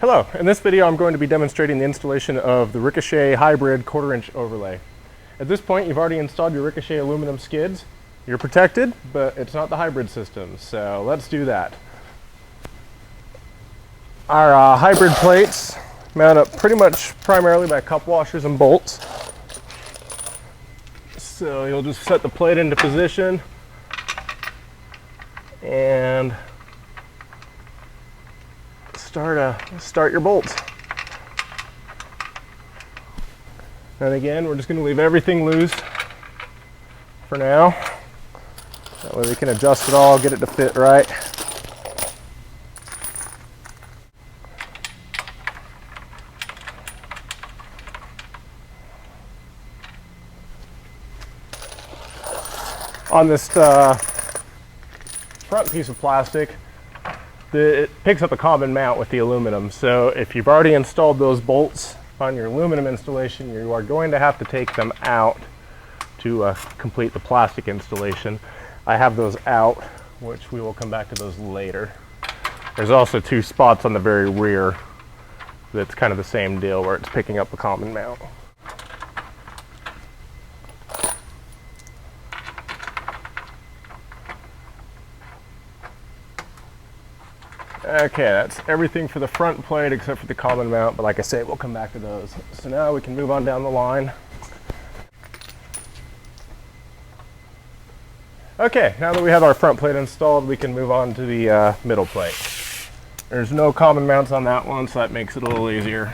Hello, in this video I'm going to be demonstrating the installation of the Ricochet hybrid 1/4 inch overlay. At this point you've already installed your Ricochet aluminum skids. You're protected, but it's not the hybrid system, so let's do that. Our hybrid plates mount up pretty much primarily by cup washers and bolts. So you'll just set the plate into position and start your bolts. And again, we're just going to leave everything loose for now. That way we can adjust it all, get it to fit right. On this front piece of plastic, it picks up a common mount with the aluminum. So if you've already installed those bolts on your aluminum installation, you are going to have to take them out to complete the plastic installation. I have those out, which we will come back to those later. There's also two spots on the very rear that's kind of the same deal where it's picking up a common mount. Okay, that's everything for the front plate except for the common mount, but like I say, we'll come back to those. So now we can move on down the line. Okay, now that we have our front plate installed, we can move on to the middle plate. There's no common mounts on that one, so that makes it a little easier.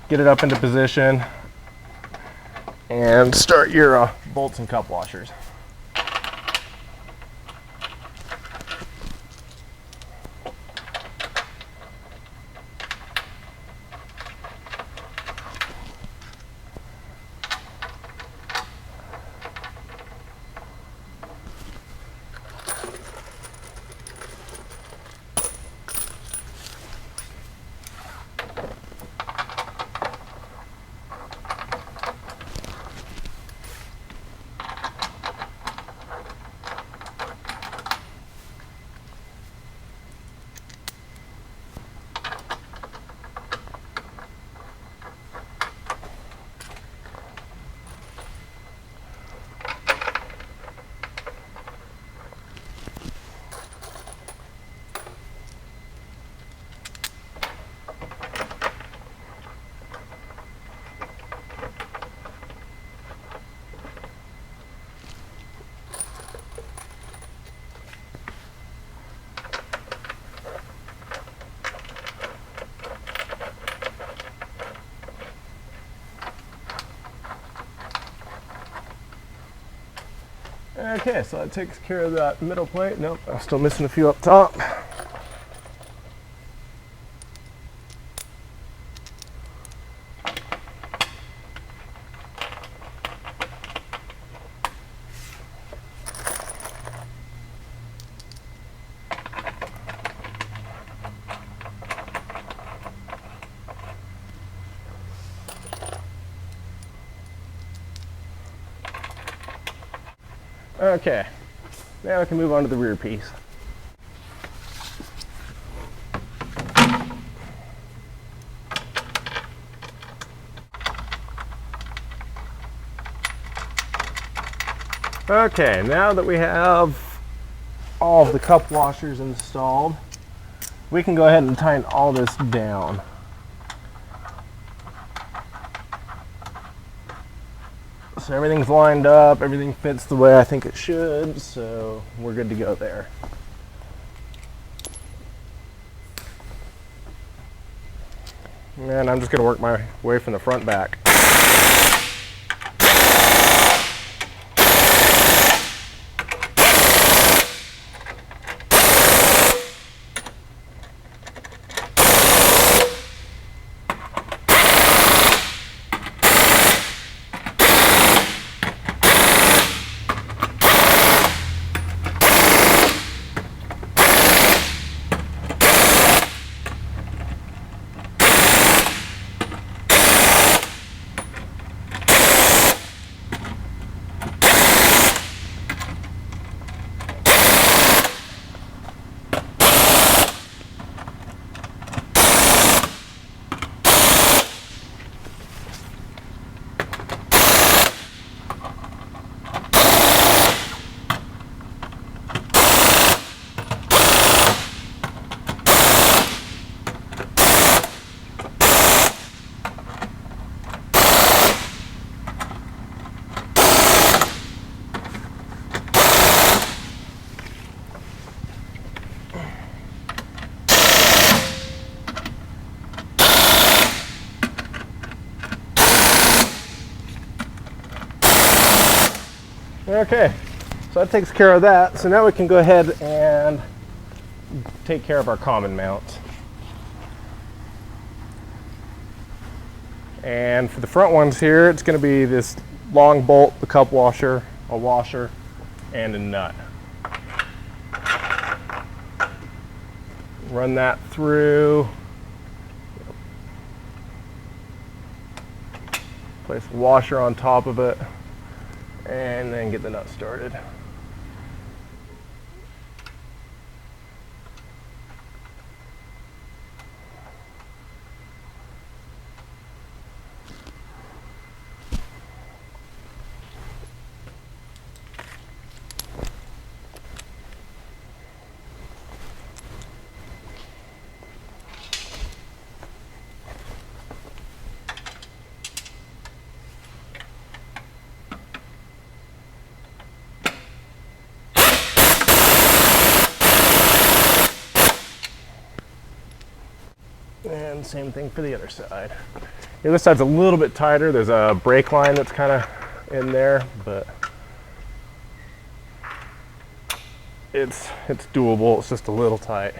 Get it up into position and start your bolts and cup washers. Okay, so that takes care of that middle plate. Nope, I'm still missing a few up top. Okay, now I can move on to the rear piece. Okay, now that we have all of the cup washers installed, we can go ahead and tighten all this down. So everything's lined up, everything fits the way I think it should, so we're good to go there. And I'm just going to work my way from the front back. Okay, so that takes care of that. So now we can go ahead and take care of our common mounts. And for the front ones here, it's going to be this long bolt, the cup washer, a washer, and a nut. Run that through. Place the washer on top of it, and then get the nut started. And same thing for the other side. The other side's a little bit tighter. There's a brake line that's kind of in there, but it's doable. It's just a little tight.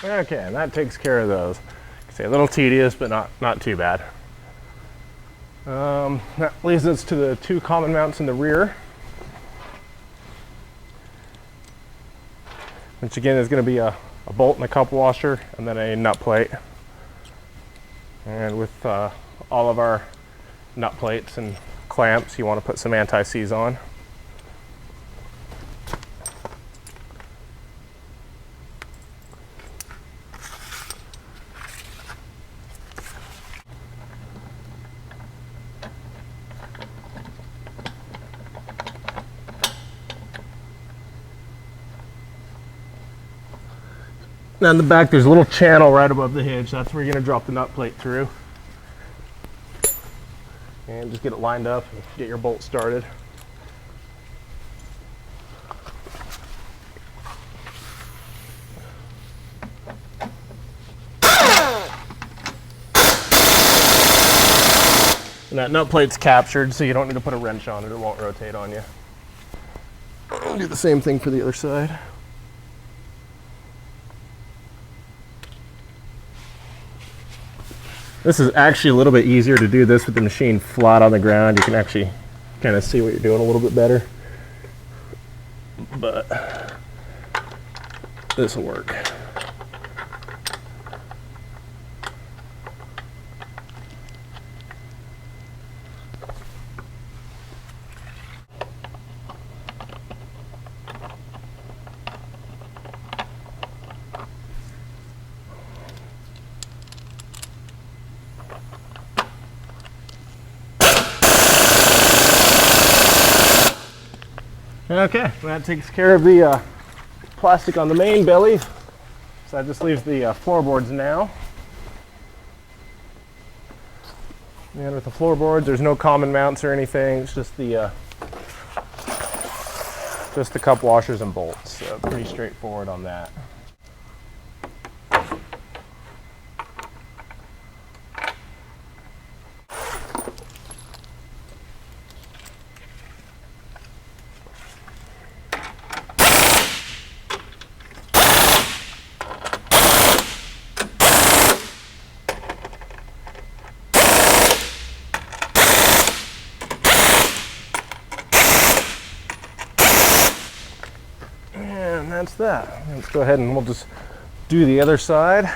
Okay, and that takes care of those. Say a little tedious, but not too bad. That leads us to the two common mounts in the rear, which again is going to be a bolt and a cup washer, and then a nut plate. And with all of our nut plates and clamps, you want to put some anti-seize on. Now in the back there's a little channel right above the hinge. That's where you're going to drop the nut plate through. And just get it lined up and get your bolt started. And that nut plate's captured, so you don't need to put a wrench on it. It won't rotate on you. I'll do the same thing for the other side. This is actually a little bit easier to do this with the machine flat on the ground. You can actually kind of see what you're doing a little bit better. But this will work. Okay, that takes care of the plastic on the main belly. So that just leaves the floorboards now. And with the floorboards, there's no common mounts or anything. It's just the cup washers and bolts. So pretty straightforward on that. And that's that. Let's go ahead and we'll just do the other side.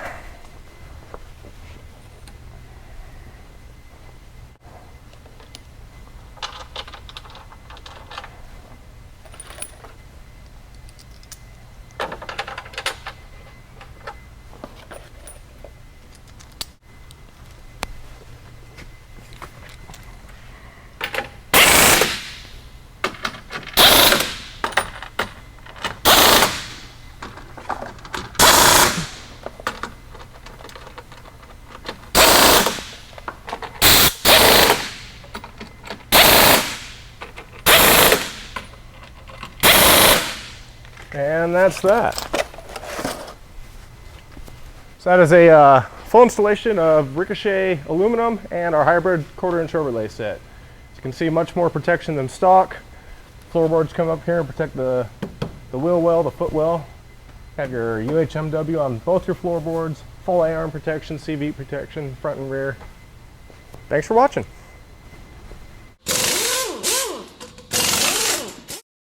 And that's that. So that is a full installation of Ricochet aluminum and our hybrid 1/4" overlay set. As you can see, much more protection than stock. Floorboards come up here and protect the wheel well, the foot well. Have your UHMW on both your floorboards, full A-arm protection, CV protection, front and rear. Thanks for watching.